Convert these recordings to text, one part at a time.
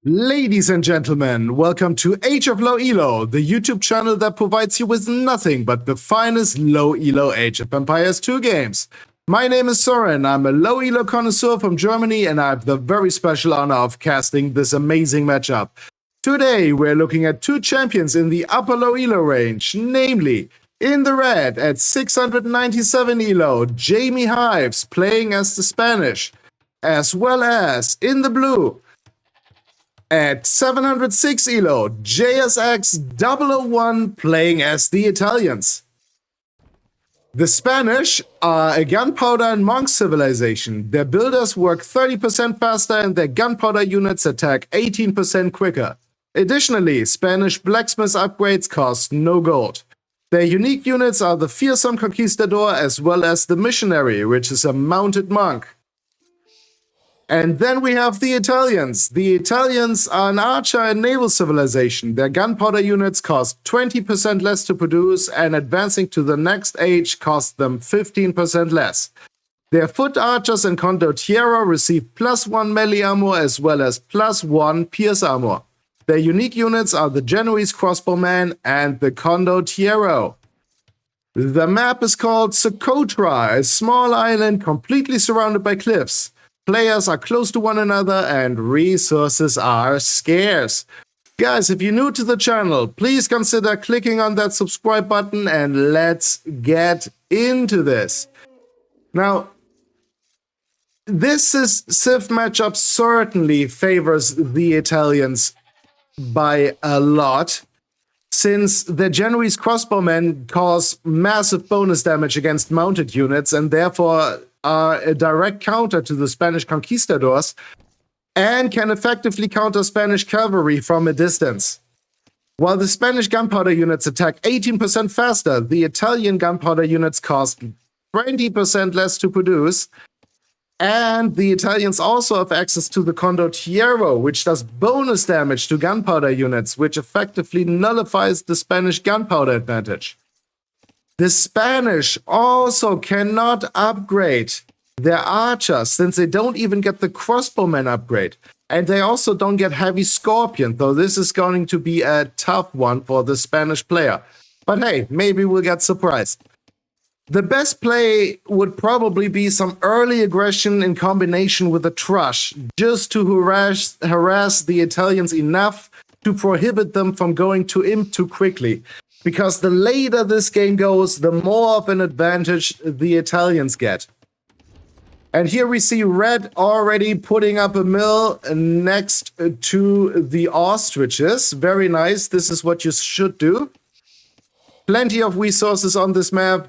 Ladies and gentlemen, welcome to Age of Low Elo, the YouTube channel that provides you with nothing but the finest low Elo Age of Empires 2 games. My name is Soren, I'm a low Elo connoisseur from Germany, and I have the very special honor of casting this amazing matchup. Today we're looking at two champions in the upper low Elo range, namely, in the red at 697 Elo, jamiehives playing as the Spanish, as well as in the blue, at 706 Elo, JSX001 playing as the Italians. The Spanish are a gunpowder and monk civilization. Their builders work 30% faster and their gunpowder units attack 18% quicker. Additionally, Spanish blacksmith upgrades cost no gold. Their unique units are the fearsome Conquistador as well as the Missionary, which is a mounted monk. And then we have the Italians. The Italians are an archer and naval civilization. Their gunpowder units cost 20% less to produce, and advancing to the next age cost them 15% less. Their foot archers and Condottieri receive +1 melee armor as well as +1 pierce armor. Their unique units are the Genoese crossbowman and the Condottieri. The map is called Socotra, a small island completely surrounded by cliffs. Players are close to one another and resources are scarce. Guys, if you're new to the channel, please consider clicking on that subscribe button and let's get into this. Now, this Civ matchup certainly favors the Italians by a lot, since the Genoese crossbowmen cause massive bonus damage against mounted units and therefore are a direct counter to the Spanish conquistadors and can effectively counter Spanish cavalry from a distance. While the Spanish gunpowder units attack 18% faster, the Italian gunpowder units cost 20% less to produce, and the Italians also have access to the Condottieri, which does bonus damage to gunpowder units, which effectively nullifies the Spanish gunpowder advantage. The Spanish also cannot upgrade their archers, since they don't even get the crossbowman upgrade. And they also don't get heavy scorpion, though this is going to be a tough one for the Spanish player. But hey, maybe we'll get surprised. The best play would probably be some early aggression in combination with a trush, just to harass the Italians enough to prohibit them from going to imp too quickly. Because the later this game goes, the more of an advantage the Italians get. And here we see red already putting up a mill next to the ostriches. Very nice. This is what you should do. Plenty of resources on this map.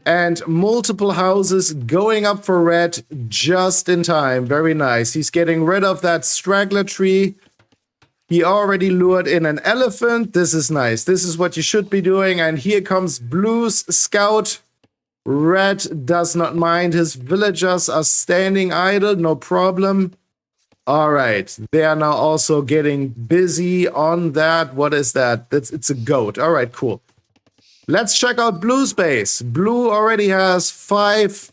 And multiple houses going up for red just in time. Very nice. He's getting rid of that straggler tree. He already lured in an elephant. This is nice. This is what you should be doing. And here comes Blue's scout. Red does not mind. His villagers are standing idle. No problem. All right. They are now also getting busy on that. What is that? It's a goat. All right, cool. Let's check out Blue's base. Blue already has 5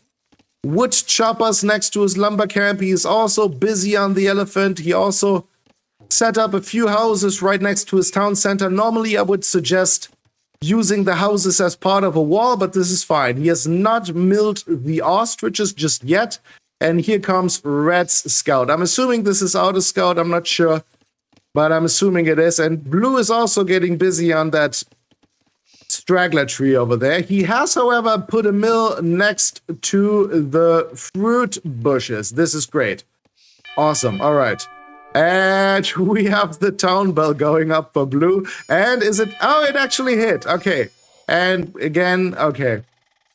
wood choppers next to his lumber camp. He is also busy on the elephant. He also set up a few houses right next to his town center. Normally, I would suggest using the houses as part of a wall, but this is fine. He has not milled the ostriches just yet. And here comes Red's scout. I'm assuming this is Auto Scout. I'm not sure, but I'm assuming it is. And Blue is also getting busy on that straggler tree over there. He has, however, put a mill next to the fruit bushes. This is great. Awesome. All right. And we have the town bell going up for Blue. And is it? Oh, it actually hit. Okay. And again, okay.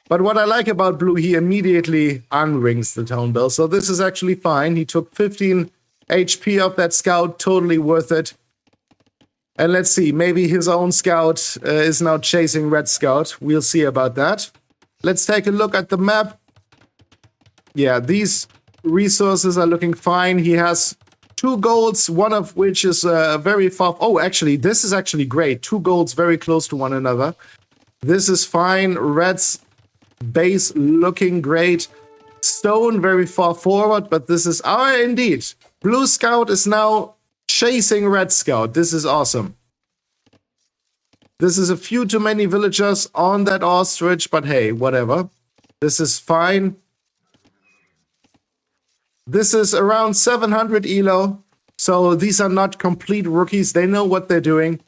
But what I like about Blue, he immediately unrings the town bell. So this is actually fine. He took 15 HP off that scout. Totally worth it. And let's see. Maybe his own scout is now chasing Red Scout. We'll see about that. Let's take a look at the map. Yeah, these resources are looking fine. He has 2 golds, one of which is very far. Oh, actually, this is actually great. 2 golds very close to one another. This is fine. Red's base looking great. Stone very far forward, but this is... Oh, indeed. Blue Scout is now chasing red scout. This is awesome. This is a few too many villagers on that ostrich, but hey, whatever. This is fine. This is around 700 elo. So these are not complete rookies. They know what they're doing.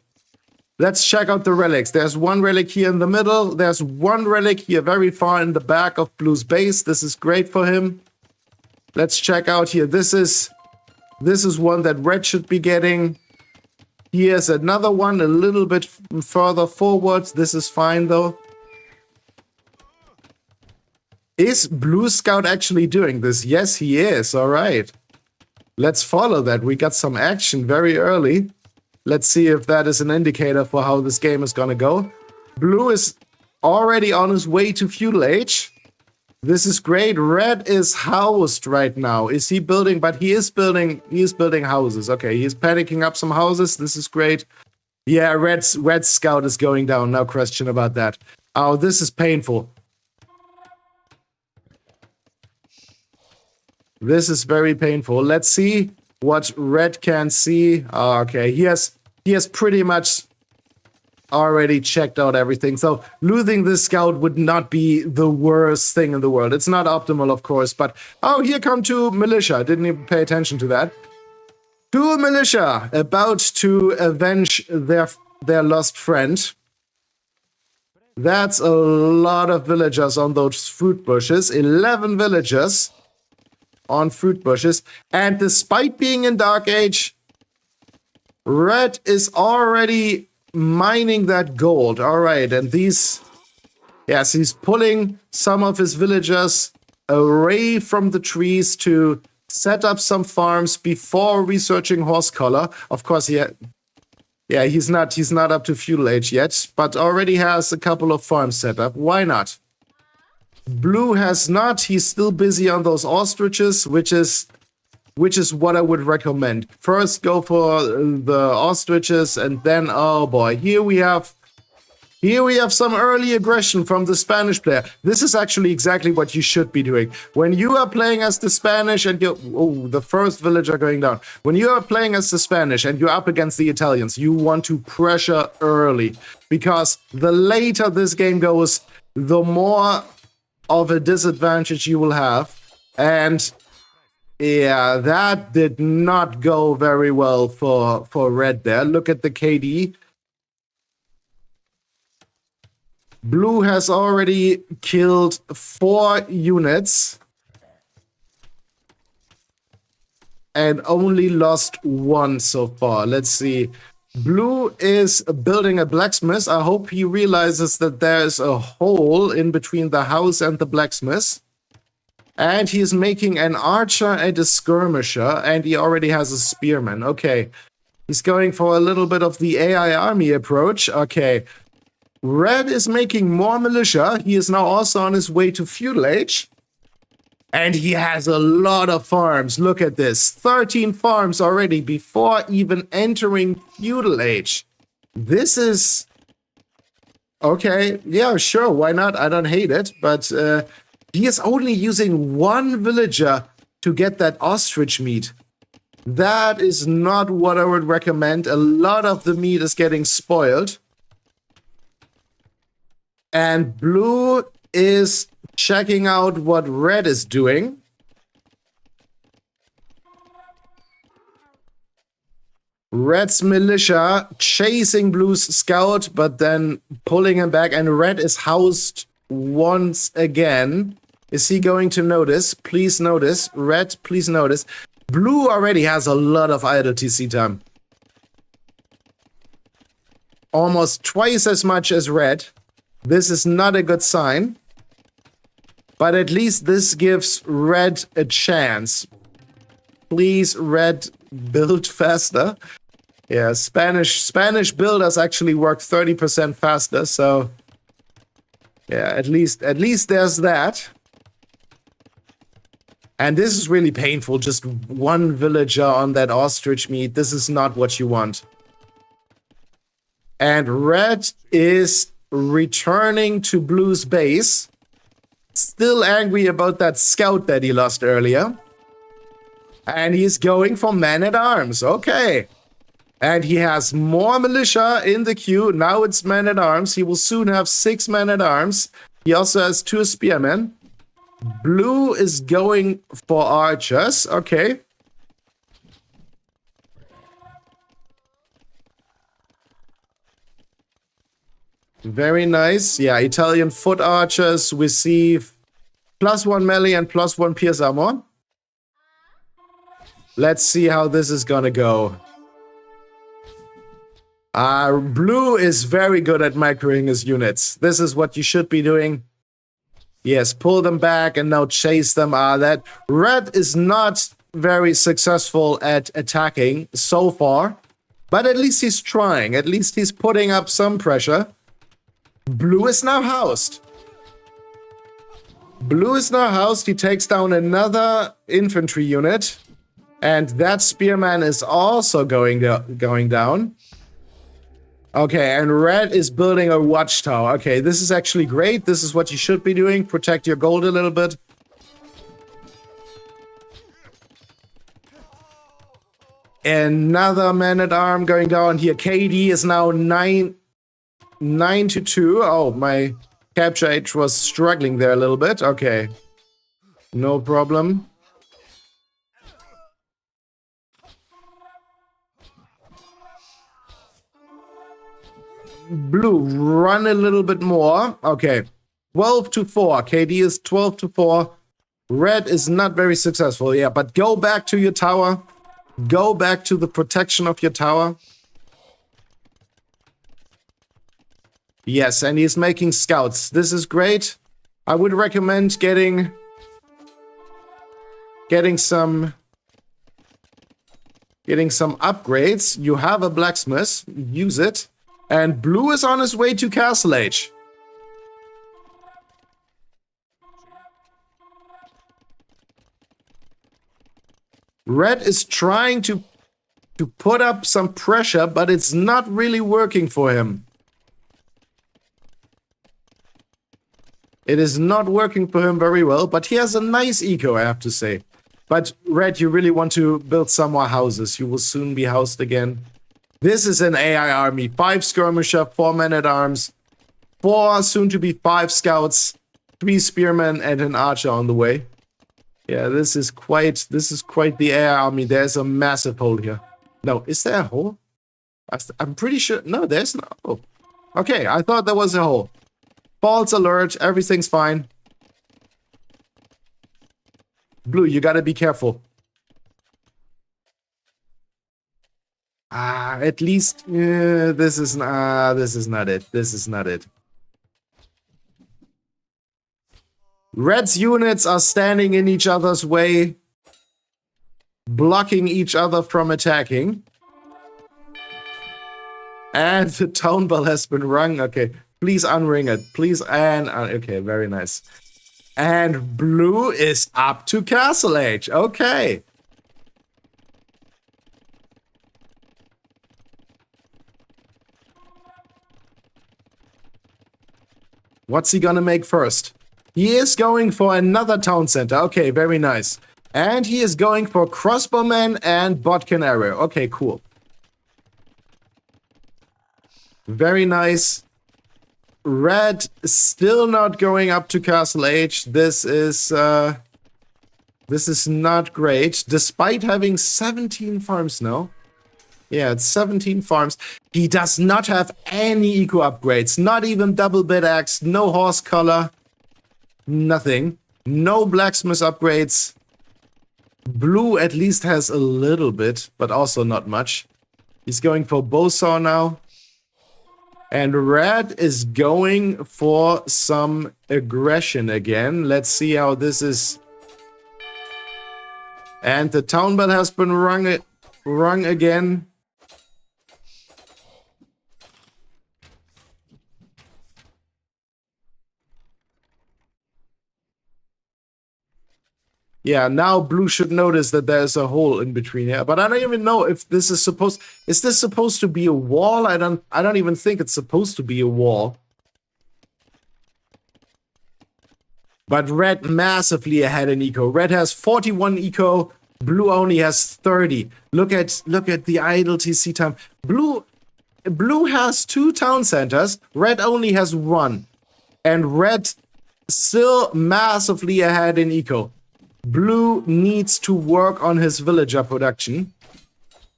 Let's check out the relics. There's one relic here in the middle. There's one relic here very far in the back of Blue's base. This is great for him. Let's check out here. This is one that Red should be getting. Here's another one a little bit further forward. This is fine though. Is Blue Scout actually doing this? Yes, he is. All right. Let's follow that. We got some action very early. Let's see if that is an indicator for how this game is going to go. Blue is already on his way to feudal age. This is great. Red is housed right now. Is he building? But he is building houses. Okay, he's panicking up some houses. This is great. Yeah, Red Scout is going down. No question about that. Oh, this is painful. This is very painful. Let's see what Red can see. Oh, okay, he has pretty much already checked out everything. So losing this scout would not be the worst thing in the world. It's not optimal, of course, but oh, here come two militia. Didn't even pay attention to that. Two militia about to avenge their lost friend. That's a lot of villagers on those fruit bushes. 11 villagers on fruit bushes. And despite being in Dark Age, Red is already mining that gold. All right, and he's pulling some of his villagers away from the trees to set up some farms before researching horse color. Of course, he's not up to feudal age yet, but already has a couple of farms set up. Why not? Blue has not. He's still busy on those ostriches, which is what I would recommend. First, go for the ostriches, and then, oh boy, here we have some early aggression from the Spanish player. This is actually exactly what you should be doing. When you are playing as the Spanish and the first villager going down. When you are playing as the Spanish and you're up against the Italians, you want to pressure early. Because the later this game goes, the more of a disadvantage you will have. And yeah, that did not go very well for Red there. Look at the KD. Blue has already killed 4 units and only lost 1 so far. Let's see. Blue is building a blacksmith. I hope he realizes that there's a hole in between the house and the blacksmith. And he's making an archer and a skirmisher, and he already has a spearman. Okay, he's going for a little bit of the AI army approach. Okay, Red is making more militia. He is now also on his way to feudal age. And he has a lot of farms. Look at this. 13 farms already before even entering feudal age. This is... okay, yeah, sure, why not? I don't hate it. But he is only using 1 villager to get that ostrich meat. That is not what I would recommend. A lot of the meat is getting spoiled. And Blue is checking out what Red is doing. Red's militia chasing Blue's scout, but then pulling him back, and Red is housed once again. Is he going to notice? Please notice. Red, please notice. Blue already has a lot of idle TC time. Almost twice as much as Red. This is not a good sign. But at least this gives Red a chance. Please, Red, build faster. Yeah, Spanish builders actually work 30% faster, so yeah, at least there's that. And this is really painful, just 1 villager on that ostrich meat. This is not what you want. And Red is returning to Blue's base. Still angry about that scout that he lost earlier. And he's going for man-at-arms. Okay. And he has more militia in the queue. Now it's men-at-arms. He will soon have 6 men-at-arms. He also has 2 spearmen. Blue is going for archers. Okay. Very nice. Yeah, Italian foot archers receive +1 melee and +1 pierce armor. Let's see how this is gonna go. Blue is very good at microing his units. This is what you should be doing. Yes, pull them back and now chase them. That red is not very successful at attacking so far, but at least he's trying. At least he's putting up some pressure. Blue is now housed. Blue is now housed. He takes down another infantry unit, and that spearman is also going down. Okay, and red is building a watchtower. Okay, this is actually great. This is what you should be doing. Protect your gold a little bit. Another man-at-arm going down here. KD is now 9 to 2. Oh, my capture age was struggling there a little bit. Okay, no problem. Blue, run a little bit more. Okay, 12 to 4. KD is 12 to 4. Red is not very successful. Yeah, but go back to your tower. Go back to the protection of your tower. Yes, and he's making scouts. This is great. I would recommend getting some upgrades. You have a blacksmith. Use it. And blue is on his way to Castle Age. Red is trying to put up some pressure, but it's not really working for him. It is not working for him very well, but he has a nice eco, I have to say. But red, you really want to build some more houses. You will soon be housed again. This is an AI army. 5 skirmisher, 4 men-at-arms, 4 soon-to-be 5 scouts, 3 spearmen, and an archer on the way. Yeah, this is quite the AI army. There's a massive hole here. No, is there a hole? I'm pretty sure. No, there's no. Oh. Okay, I thought there was a hole. False alert. Everything's fine. Blue, you gotta be careful. At least this is not it. This is not it. Red's units are standing in each other's way, blocking each other from attacking. And the town bell has been rung. Okay, please unring it. Please, and okay, very nice. And blue is up to Castle Age. Okay. What's he gonna make first? He is going for another town center. Okay, very nice. And he is going for crossbowmen and bodkin arrow. Okay, cool. Very nice. Red still not going up to Castle Age. This is not great. Despite having 17 farms now. Yeah, it's 17 farms. He does not have any eco upgrades. Not even double bit axe. No horse collar. Nothing. No blacksmith upgrades. Blue at least has a little bit, but also not much. He's going for bowsaw now. And red is going for some aggression again. Let's see how this is. And the town bell has been rung again. Yeah, now blue should notice that there's a hole in between here. But I don't even know if this is supposed... Is this supposed to be a wall? I don't even think it's supposed to be a wall. But red massively ahead in eco. Red has 41 eco. Blue only has 30. Look at the idle TC time. Blue has 2 town centers. Red only has 1. And red still massively ahead in eco. Blue needs to work on his villager production.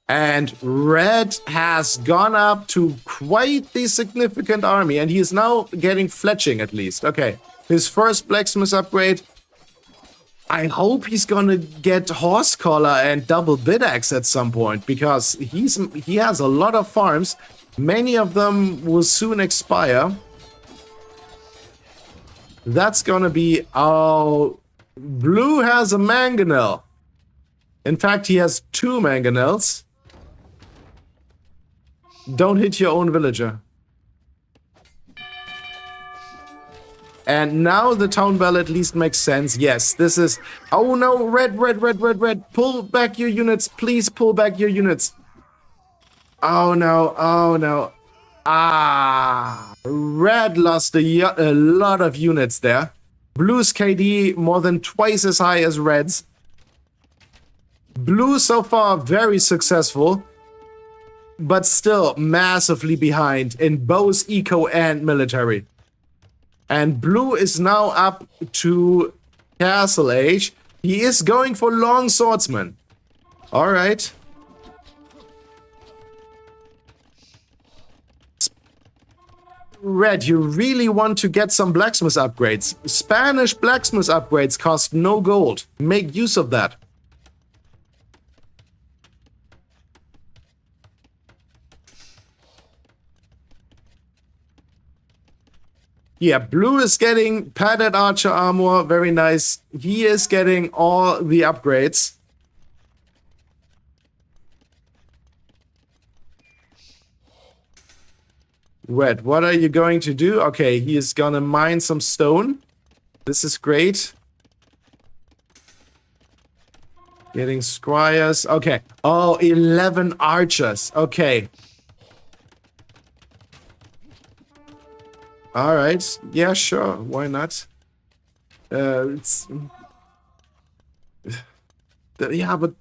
And red has gone up to quite the significant army. And he is now getting fletching at least. Okay. His first blacksmith upgrade. I hope he's gonna get horse collar and double bid axe at some point. Because he has a lot of farms. Many of them will soon expire. That's gonna be... Oh... Blue has a mangonel. In fact, he has 2 mangonels. Don't hit your own villager. And now the town bell at least makes sense. Yes, this is... Oh no, red. Pull back your units. Please pull back your units. Oh no. Ah, red lost a lot of units there. Blue's KD more than twice as high as red's. Blue so far very successful, but still massively behind in both eco and military. And blue is now up to castle age. He is going for long swordsman. All right. Red, you really want to get some blacksmith upgrades. Spanish blacksmith upgrades cost no gold. Make use of that. Yeah, blue is getting padded archer armor. Very nice. He is getting all the upgrades. Red, what are you going to do? Okay, he is gonna mine some stone. This is great. Getting squires. Okay. Oh, 11 archers. Okay. All right. Yeah, sure. Why not? Yeah, but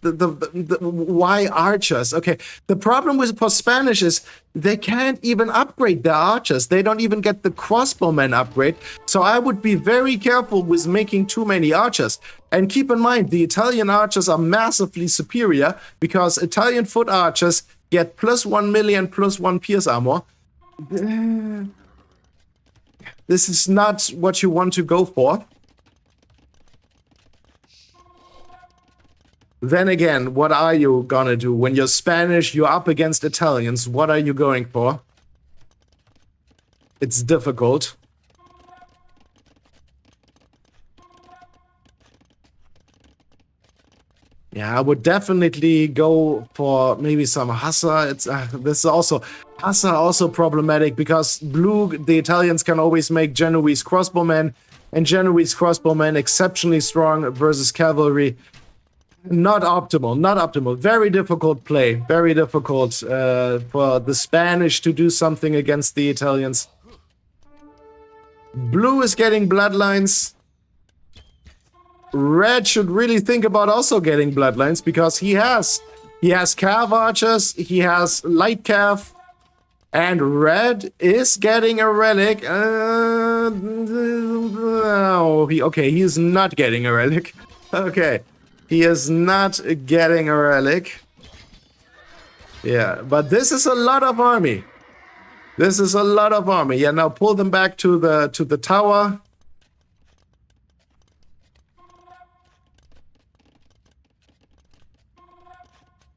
why archers? Okay, the problem with for Spanish is they can't even upgrade their archers. They don't even get the crossbowmen upgrade. So I would be very careful with making too many archers. And keep in mind, the Italian archers are massively superior because Italian foot archers get +1 million +1 pierce armor. This is not what you want to go for. Then again, what are you gonna do? When you're Spanish, you're up against Italians. What are you going for? It's difficult. Yeah, I would definitely go for maybe some Hussar. It's this is also Hussar also problematic because blue, the Italians can always make Genoese crossbowmen, and Genoese crossbowmen exceptionally strong versus cavalry. Not optimal, not optimal. Very difficult play. Very difficult for the Spanish to do something against the Italians. Blue is getting bloodlines. Red should really think about also getting bloodlines because he has cav archers, he has light cav, and red is getting a relic. Okay, he is not getting a relic. Okay. He is not getting a relic. Yeah, but this is a lot of army. This is a lot of army. Yeah, now pull them back to the tower.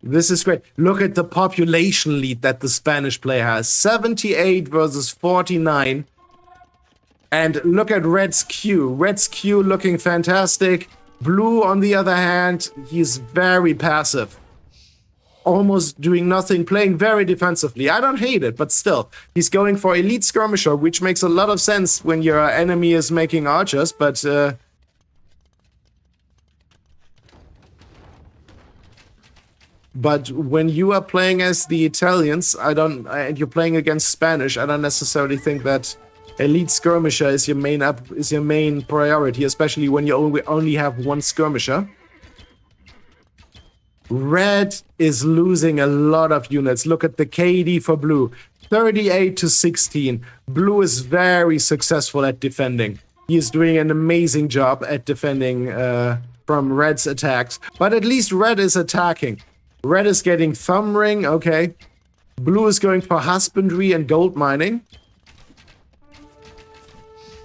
This is great. Look at the population lead that the Spanish player has. 78 versus 49. And look at Red's Q. Red's Q looking fantastic. Blue, on the other hand, he's very passive. Almost doing nothing, playing very defensively. I don't hate it, but still. He's going for elite skirmisher, which makes a lot of sense when your enemy is making archers, but... But when you are playing as the Italians, and you're playing against Spanish, I don't necessarily think that elite skirmisher is your main priority, especially when you only have one skirmisher. Red is losing a lot of units. Look at the KD for blue. 38 to 16. Blue is very successful at defending. He is doing an amazing job at defending from red's attacks. But at least red is attacking. Red is getting thumb ring. Okay. Blue is going for husbandry and gold mining.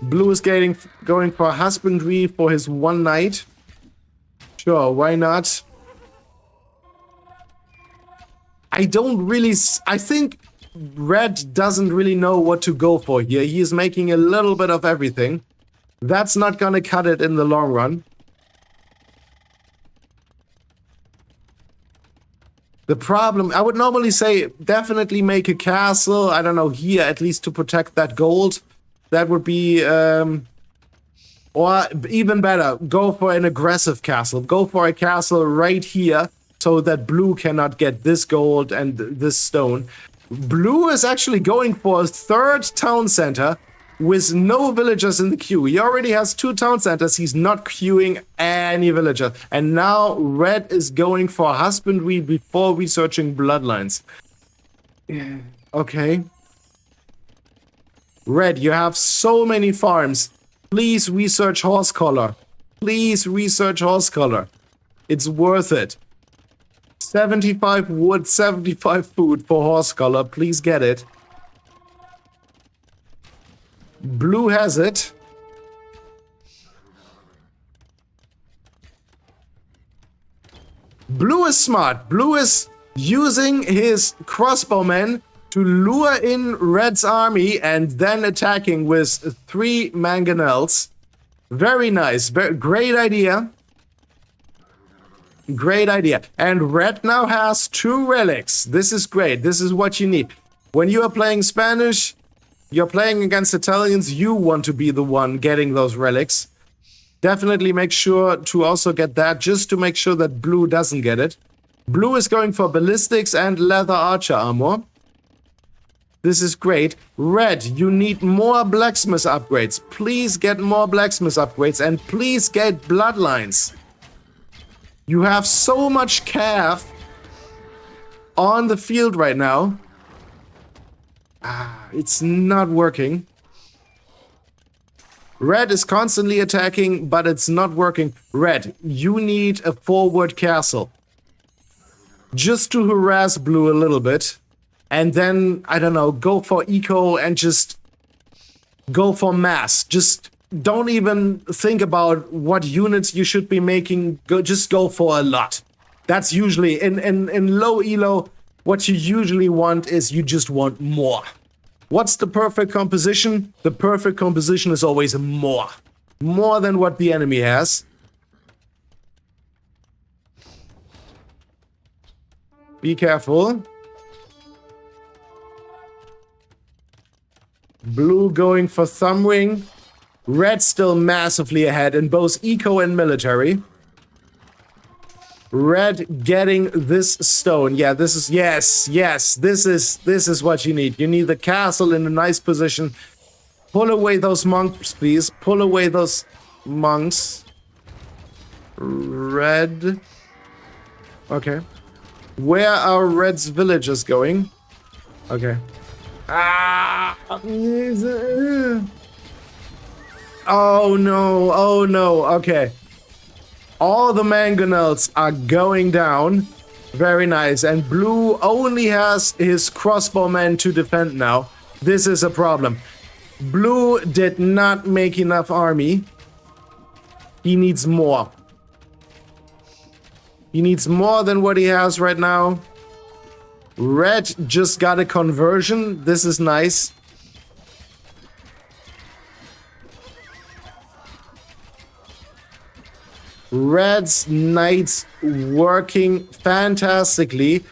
Blue is going for husbandry for his one knight. Sure, why not? I think red doesn't really know what to go for here. He is making a little bit of everything. That's not gonna cut it in the long run. The problem, I would normally say definitely make a castle, I don't know, here at least to protect that gold. That would be, or even better, go for an aggressive castle. Go for a castle right here so that blue cannot get this gold and this stone. Blue is actually going for a third town center with no villagers in the queue. He already has 2 town centers. He's not queuing any villager. And now red is going for husbandry before researching bloodlines. Okay. Red, you have so many farms. Please research horse collar. Please research horse collar. It's worth it. 75 wood, 75 food for horse collar. Please get it. Blue has it. Blue is smart. Blue is using his crossbowmen to lure in red's army and then attacking with 3 mangonels. Very nice. Great idea. Great idea. And red now has 2 relics. This is great. This is what you need. When you are playing Spanish, you're playing against Italians, you want to be the one getting those relics. Definitely make sure to also get that, just to make sure that blue doesn't get it. Blue is going for ballistics and leather archer armor. This is great. Red, you need more blacksmith upgrades. Please get more blacksmith upgrades and please get bloodlines. You have so much calf on the field right now. It's not working. Red is constantly attacking, but it's not working. Red, you need a forward castle. Just to harass blue a little bit. And then, I don't know, go for eco and just go for mass. Just don't even think about what units you should be making. Just go for a lot. That's usually, in low elo, what you usually want is you just want more. What's the perfect composition? The perfect composition is always more. More than what the enemy has. Be careful. Blue going for thumb ring. Red still massively ahead in both eco and military. Red getting this stone. Yeah, this is, yes, this is what you need. You need the castle in a nice position. Pull away those monks, please. Pull away those monks. Red. Okay. Where are Red's villagers going? Okay. Oh no, okay. All the mangonels are going down. Very nice. And blue only has his crossbowmen to defend now. This is a problem. Blue did not make enough army. He needs more. He needs more than what he has right now. Red just got a conversion. This is nice. Red's knights working fantastically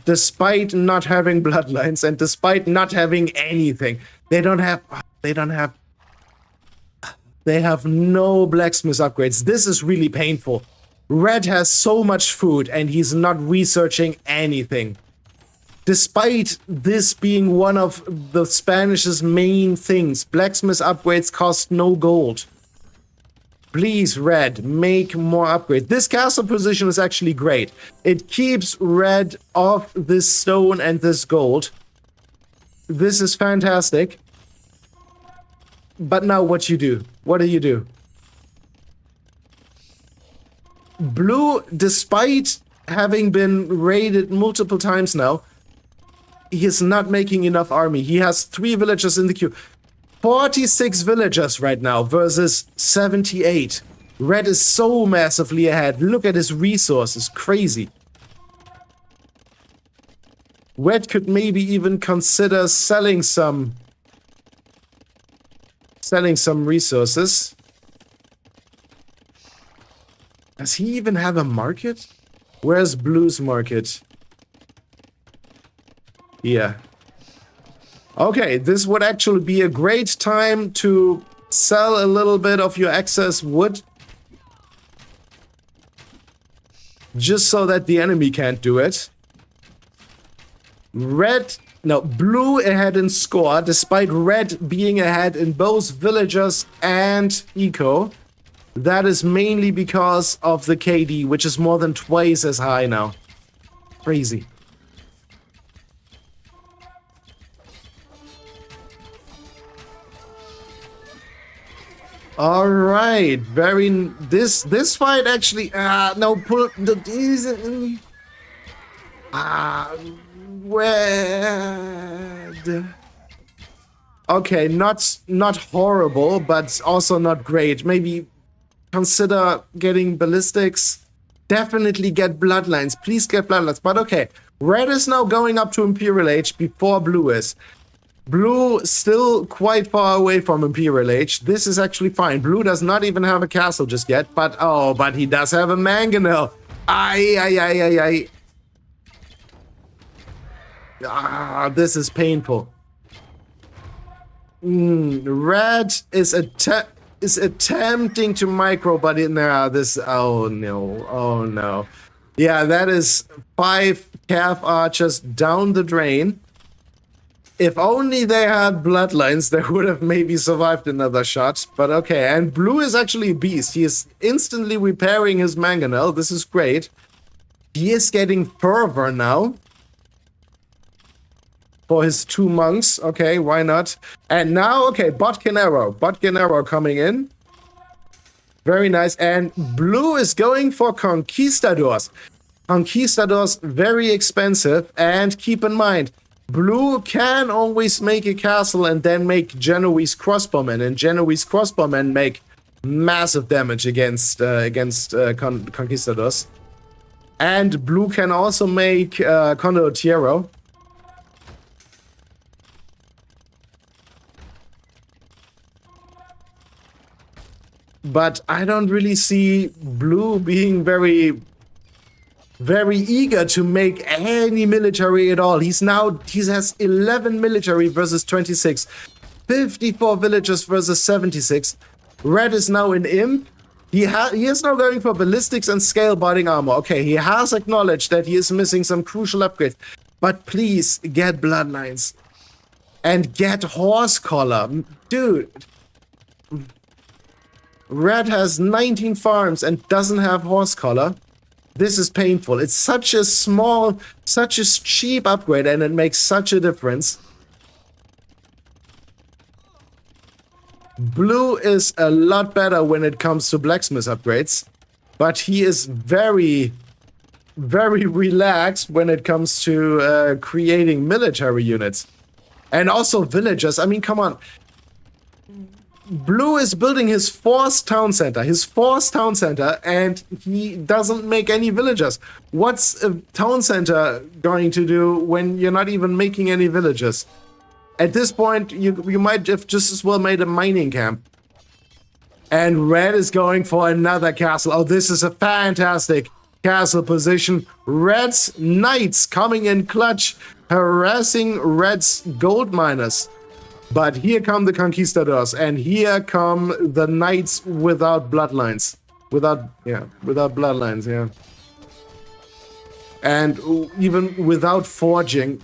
despite not having bloodlines and despite not having anything. They have no blacksmith upgrades. This is really painful. Red has so much food and he's not researching anything. Despite this being one of the Spanish's main things, blacksmith upgrades cost no gold. Please, red, make more upgrades. This castle position is actually great. It keeps red off this stone and this gold. This is fantastic. But now what you do? What do you do? Blue, despite having been raided multiple times now, he is not making enough army. He has 3 villagers in the queue. 46 villagers right now versus 78. Red is so massively ahead. Look at his resources. Crazy. Red could maybe even consider selling some resources. Does he even have a market? Where's Blue's market? Yeah. Okay, this would actually be a great time to sell a little bit of your excess wood. Just so that the enemy can't do it. Blue ahead in score, despite red being ahead in both villagers and eco. That is mainly because of the KD, which is more than twice as high now. Crazy. All right, this fight actually no pull the red. Okay, not horrible, but also not great. Maybe consider getting ballistics. Definitely get bloodlines. Please get bloodlines. But okay, red is now going up to Imperial Age before blue is. Blue still quite far away from Imperial Age. This is actually fine. Blue does not even have a castle just yet, but he does have a mangonel. This is painful. Red is attempting to micro, but oh no. Yeah, that is 5 calf archers down the drain. If only they had bloodlines, they would have maybe survived another shot. But okay, and blue is actually a beast. He is instantly repairing his mangonel. This is great. He is getting fervor now. For his 2 monks. Okay, why not? And now, okay, Botkin arrow coming in. Very nice. And blue is going for Conquistadors. Conquistadors, very expensive. And keep in mind, blue can always make a castle and then make Genoese crossbowmen. And Genoese crossbowmen make massive damage against Conquistadors. And blue can also make Condottieri. But I don't really see blue being very eager to make any military at all. He has 11 military versus 26. 54 villagers versus 76. Red is now in imp. He is now going for ballistics and scale binding armor. Okay, he has acknowledged that he is missing some crucial upgrades. But please get bloodlines. And get horse collar. Dude. Red has 19 farms and doesn't have horse collar. This is painful. It's such a cheap upgrade, and it makes such a difference. Blue is a lot better when it comes to blacksmith upgrades, but he is very, very relaxed when it comes to creating military units. And also villagers. I mean, come on. Blue is building his 4th town center, and he doesn't make any villagers. What's a town center going to do when you're not even making any villagers? At this point, you might have just as well made a mining camp. And red is going for another castle. Oh, this is a fantastic castle position. Red's knights coming in clutch, harassing red's gold miners. But here come the Conquistadors, and here come the knights without bloodlines. Without bloodlines, yeah. And even without forging.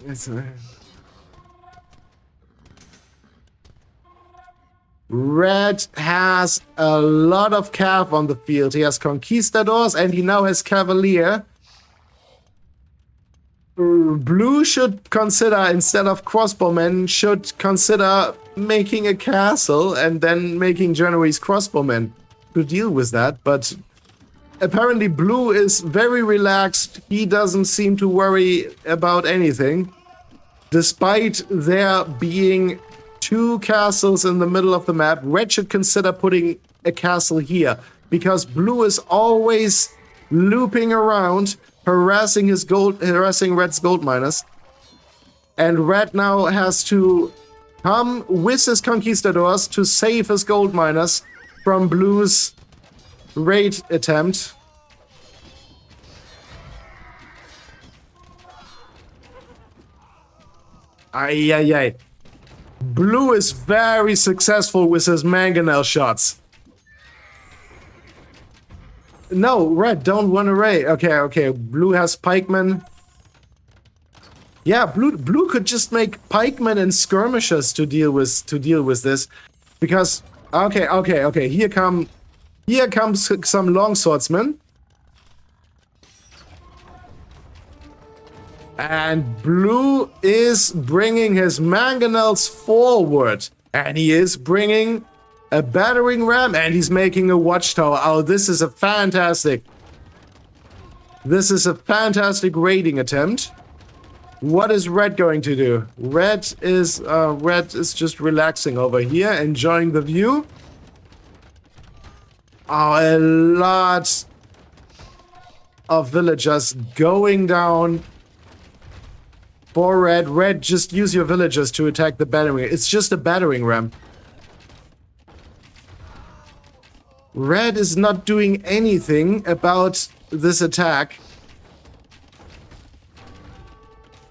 Red has a lot of cav on the field. He has Conquistadors and he now has Cavalier. Blue should consider, instead of crossbowmen, should consider making a castle and then making January's crossbowmen to deal with that. But apparently Blue is very relaxed. He doesn't seem to worry about anything. Despite there being 2 castles in the middle of the map, Red should consider putting a castle here, because Blue is always looping around, harassing Red's gold miners. And Red now has to come with his Conquistadors to save his gold miners from Blue's raid attempt. Ay, ay, ay. Blue is very successful with his mangonel shots. No, Red, don't run away. Okay. Blue has pikemen. Yeah, Blue could just make pikemen and skirmishers to deal with this, because okay. Here comes some longswordsmen. And Blue is bringing his mangonels forward. And he is bringing a battering ram, and he's making a watchtower. Oh, this is a fantastic raiding attempt. What is Red going to do? Red is just relaxing over here, enjoying the view. Oh, a lot of villagers going down for Red. Red, just use your villagers to attack the battering. It's just a battering ram. Red is not doing anything about this attack.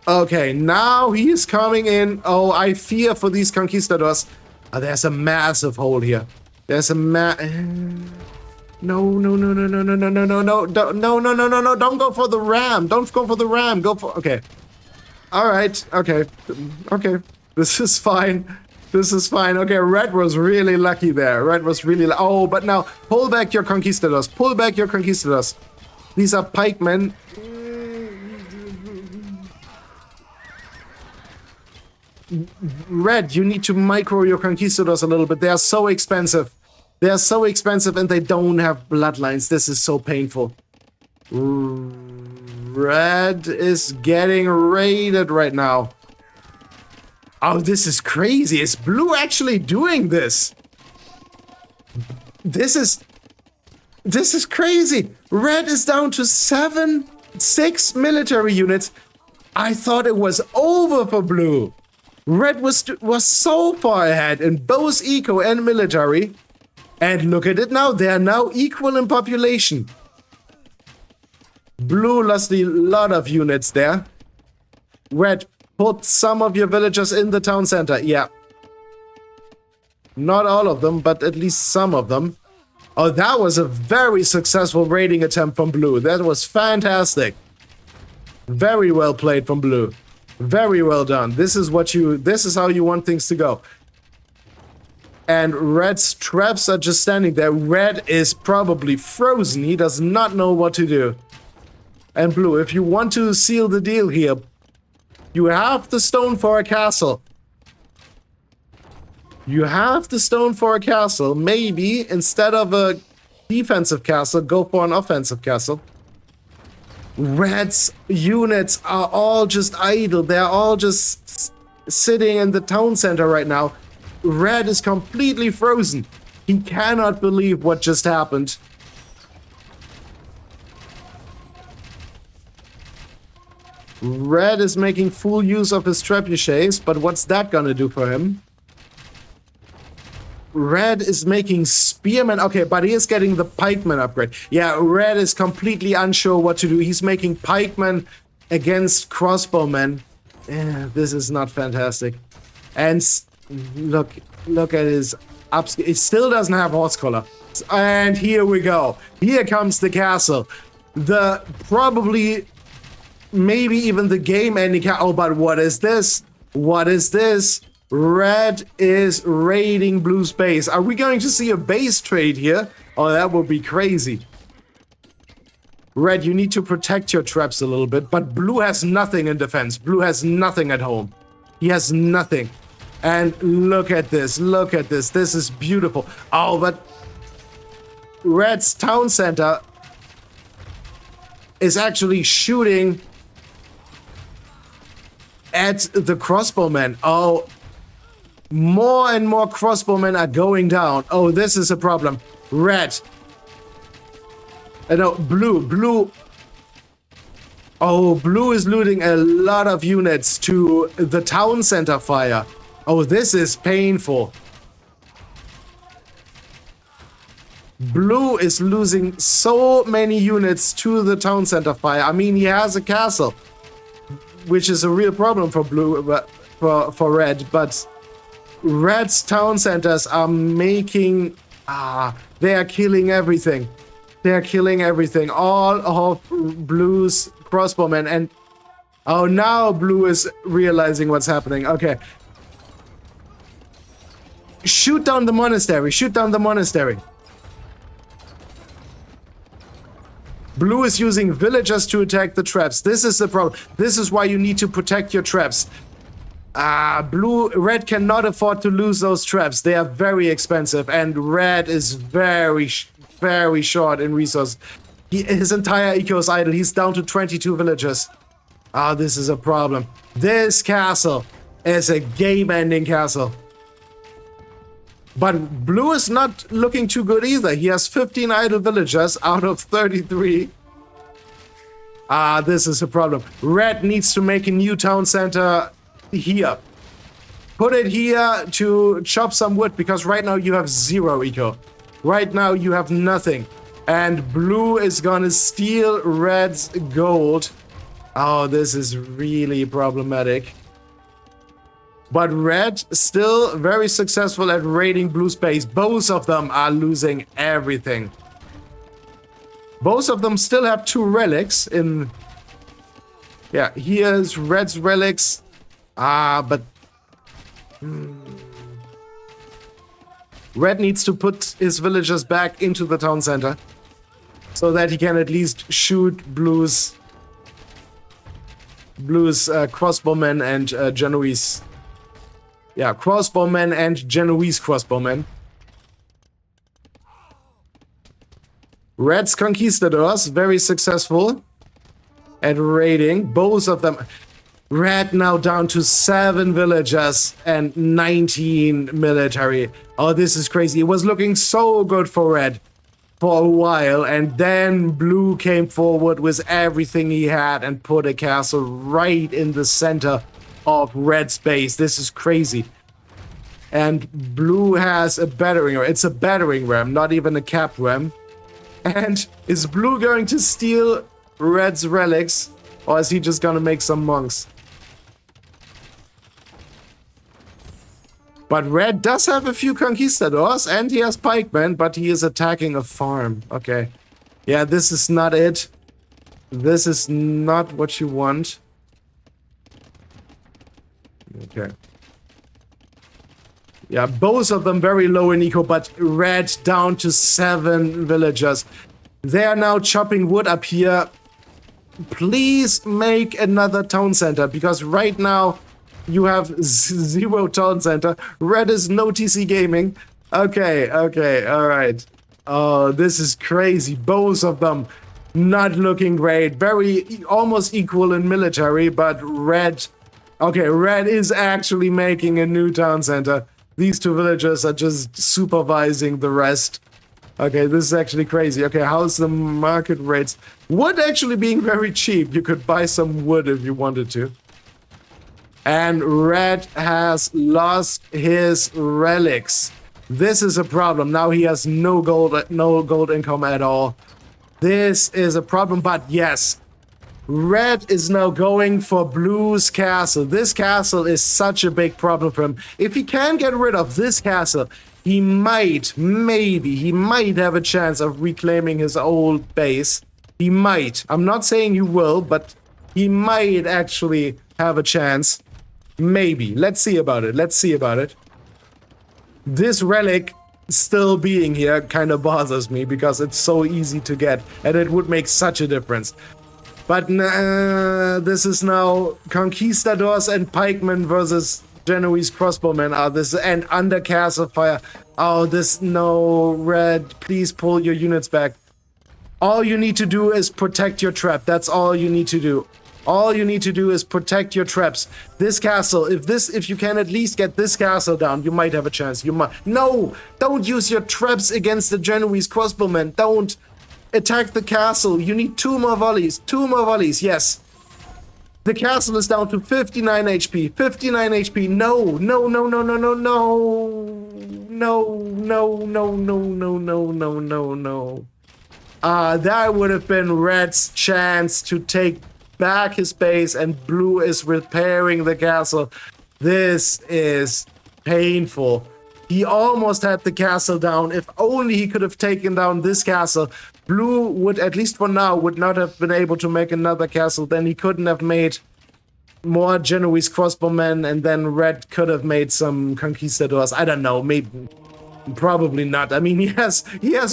Okay, now he is coming in. Oh, I fear for these Conquistadors. Oh, there's a massive hole here. There's a No. Don't go for the ram. Don't go for the ram. Go for... Okay. All right. Okay. This is fine. Okay, Red was really lucky there. Oh, but now, pull back your Conquistadors. These are pikemen. Red, you need to micro your Conquistadors a little bit. They are so expensive. And they don't have bloodlines. This is so painful. Red is getting raided right now. Oh, this is crazy. Is Blue actually doing this? This is crazy. Red is down to 6 military units. I thought it was over for Blue. Red was so far ahead in both eco and military. And look at it now. They are now equal in population. Blue lost a lot of units there. Red, put some of your villagers in the town center. Yeah. Not all of them, but at least some of them. Oh, that was a very successful raiding attempt from Blue. That was fantastic. Very well played from Blue. Very well done. This is how you want things to go. And Red's traps are just standing there. Red is probably frozen. He does not know what to do. And Blue, if you want to seal the deal here, you have the stone for a castle. Maybe instead of a defensive castle, go for an offensive castle. Red's units are all just idle. They're all just sitting in the town center right now. Red is completely frozen. He cannot believe what just happened. Red is making full use of his trebuchets, but what's that gonna do for him? Red is making spearmen. Okay, but he is getting the pikeman upgrade. Yeah, Red is completely unsure what to do. He's making pikemen against crossbowmen. Yeah, this is not fantastic. And look at his ups. It still doesn't have horse collar. And here we go. Here comes the castle. Maybe even the game ending. Oh, but what is this? Red is raiding blue's base. Are we going to see a base trade here? Oh, that would be crazy. Red, you need to protect your traps a little bit, but blue has nothing in defense. Blue has nothing at home. He has nothing. And look at this. Look at this. This is beautiful. Oh, but red's town center is actually shooting at the crossbowmen. Oh, more and more crossbowmen are going down. Oh, this is a problem. Red. No, blue. Oh, blue is losing a lot of units to the town center fire. Oh, this is painful. Blue is losing so many units to the town center fire. I mean, he has a castle, which is a real problem for blue, for red, but red's town centers are making... they are killing everything. They are killing everything. All of blue's crossbowmen. And oh, now blue is realizing what's happening. Okay. Shoot down the monastery. Shoot down the monastery. Blue is using villagers to attack the traps. This is the problem. This is why you need to protect your traps. Red cannot afford to lose those traps. They are very expensive, and red is very short in resources. His entire eco is idle. He's down to 22 villagers. This is a problem. This castle is a game-ending castle. But blue is not looking too good either. He has 15 idle villagers out of 33. This is a problem. Red needs to make a new town center here. Put it here to chop some wood, because right now you have 0 eco. Right now you have nothing. And blue is gonna steal red's gold. Oh, this is really problematic. But red still very successful at raiding blue's base. Both of them are losing everything. Both of them still have 2 relics in... Yeah, here's red's relics. But... Red needs to put his villagers back into the town center, so that he can at least shoot blue's crossbowmen and Genoese. Yeah, crossbowmen and Genoese crossbowmen. Red's Conquistadors, very successful at raiding. Both of them. Red now down to 7 villagers and 19 military. Oh, this is crazy. It was looking so good for red for a while, and then blue came forward with everything he had and put a castle right in the center of red's base. This is crazy. And blue has a battering ram. It's a battering ram, not even a cap ram. And is blue going to steal red's relics, or is he just gonna make some monks? But red does have a few conquistadors, and he has pikemen, but he is attacking a farm. Okay. Yeah, this is not it. This is not what you want. Okay. Yeah, both of them very low in eco, but red down to 7 villagers. They are now chopping wood up here. Please make another town center, because right now you have 0 town center. Red is no TC gaming. Okay, alright. Oh, this is crazy. Both of them not looking great. Very almost equal in military, but red... Okay, red is actually making a new town center. These 2 villagers are just supervising the rest. Okay, this is actually crazy. Okay, how's the market rates? Wood actually being very cheap. You could buy some wood if you wanted to. And red has lost his relics. This is a problem. Now he has no gold income at all. This is a problem, but yes. Red is now going for blue's castle. This castle is such a big problem for him. If he can get rid of this castle, he might, maybe, he might have a chance of reclaiming his old base. He might. I'm not saying he will, but he might actually have a chance. Maybe. Let's see about it. Let's see about it. This relic still being here kind of bothers me because it's so easy to get and it would make such a difference. But this is now Conquistadors and Pikemen versus Genoese crossbowmen are this, and under castle fire. Oh, this, no, Red, please pull your units back. All you need to do is protect your trap. That's all you need to do. All you need to do is protect your traps. This castle, if you can at least get this castle down, you might have a chance. You might. No, don't use your traps against the Genoese crossbowmen. Don't attack the castle. You need 2 more volleys. 2 more volleys, yes. The castle is down to 59 HP. 59 HP. No, no, no, no, no, no, no. No, no, no, no, no, no, no, no, no. That would have been Red's chance to take back his base, and Blue is repairing the castle. This is painful. He almost had the castle down. If only he could have taken down this castle, Blue would, at least for now, would not have been able to make another castle. Then he couldn't have made more Genoese crossbowmen, and then Red could have made some Conquistadors. I don't know, maybe, probably not. I mean, he has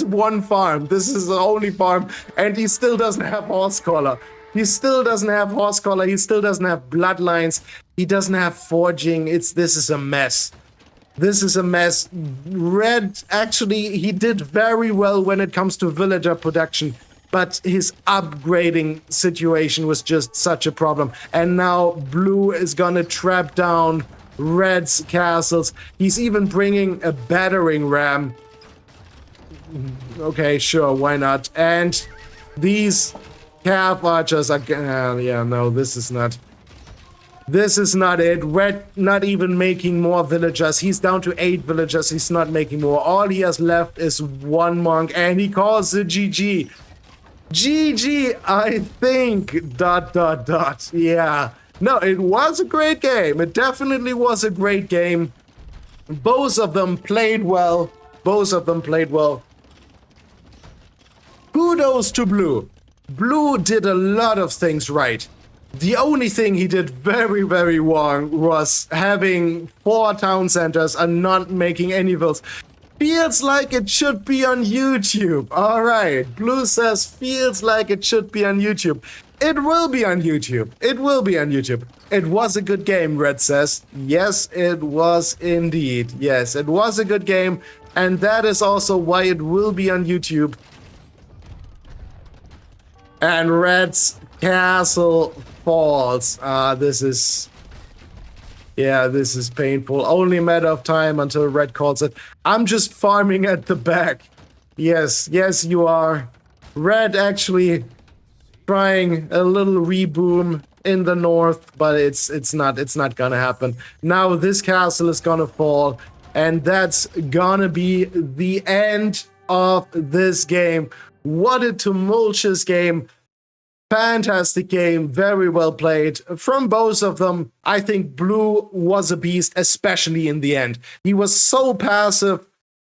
1 farm. This is the only farm, and he still doesn't have horse collar. He still doesn't have horse collar. He still doesn't have bloodlines. He doesn't have forging. This is a mess. This is a mess. Red, actually, he did very well when it comes to villager production, but his upgrading situation was just such a problem. And now Blue is gonna trap down Red's castles. He's even bringing a battering ram. Okay, sure, why not? And these calf archers are... yeah, no, this is not... This is not it. Red not even making more villagers. He's down to 8 villagers. He's not making more. All he has left is 1 monk, and he calls it GG. GG, I think, ... Yeah. No, it was a great game. It definitely was a great game. Both of them played well. Both of them played well. Kudos to Blue. Blue did a lot of things right. The only thing he did very, very wrong was having 4 town centers and not making any vills. Feels like it should be on YouTube. All right. Blue says feels like it should be on YouTube. It will be on YouTube. It will be on YouTube. It was a good game, Red says. Yes, it was indeed. Yes, it was a good game. And that is also why it will be on YouTube. And Red's castle falls. This is... Yeah, this is painful. Only a matter of time until Red calls it. I'm just farming at the back. Yes, yes, you are. Red actually trying a little reboom in the north, but it's not gonna happen. Now this castle is gonna fall, and that's gonna be the end of this game. What a tumultuous game. Fantastic game, very well played from both of them. I think Blue was a beast, especially in the end. He was so passive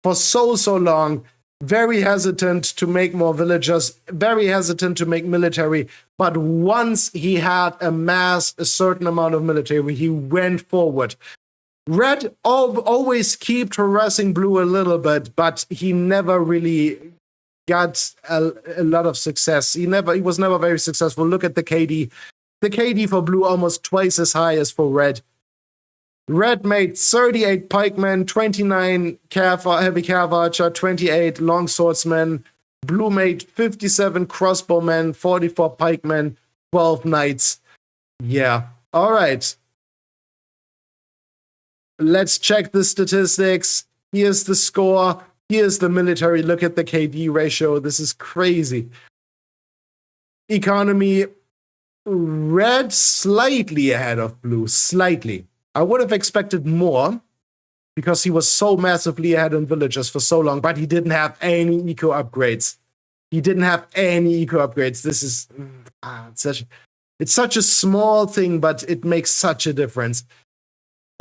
for so long, very hesitant to make more villagers, very hesitant to make military, but once he had amassed a certain amount of military, he went forward. Red always kept harassing Blue a little bit, but he never really got a lot of success. He was never very successful. Look at the KD. The KD for Blue almost twice as high as for Red. Red made 38 pikemen, 29 heavy cav archer, 28 long swordsmen. Blue made 57 crossbowmen, 44 pikemen, 12 knights. Yeah. All right. Let's check the statistics. Here's the score. Here's the military. Look at the KD ratio. This is crazy. Economy, Red slightly ahead of Blue. Slightly. I would have expected more because he was so massively ahead in villagers for so long, but he didn't have any eco upgrades. He didn't have any eco upgrades. This is it's such a small thing, but it makes such a difference.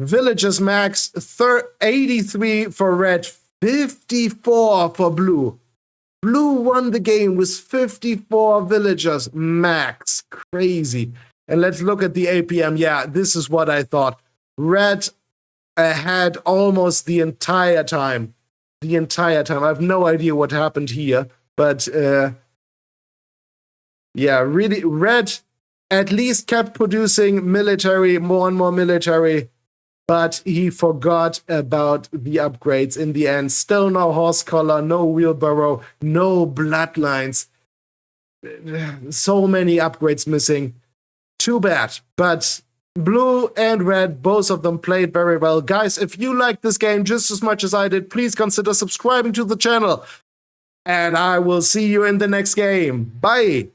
Villagers max 83 for Red, 54 for Blue. Blue won the game with 54 villagers max. Crazy. And let's look at the APM. Yeah, this is what I thought. Red ahead almost the entire time. The entire time. I have no idea what happened here, but yeah, really, Red at least kept producing military, more and more military, but he forgot about the upgrades in the end. Still no horse collar, no wheelbarrow, no bloodlines. So many upgrades missing. Too bad, but Blue and Red, both of them played very well. Guys, if you like this game just as much as I did, please consider subscribing to the channel. And I will see you in the next game. Bye!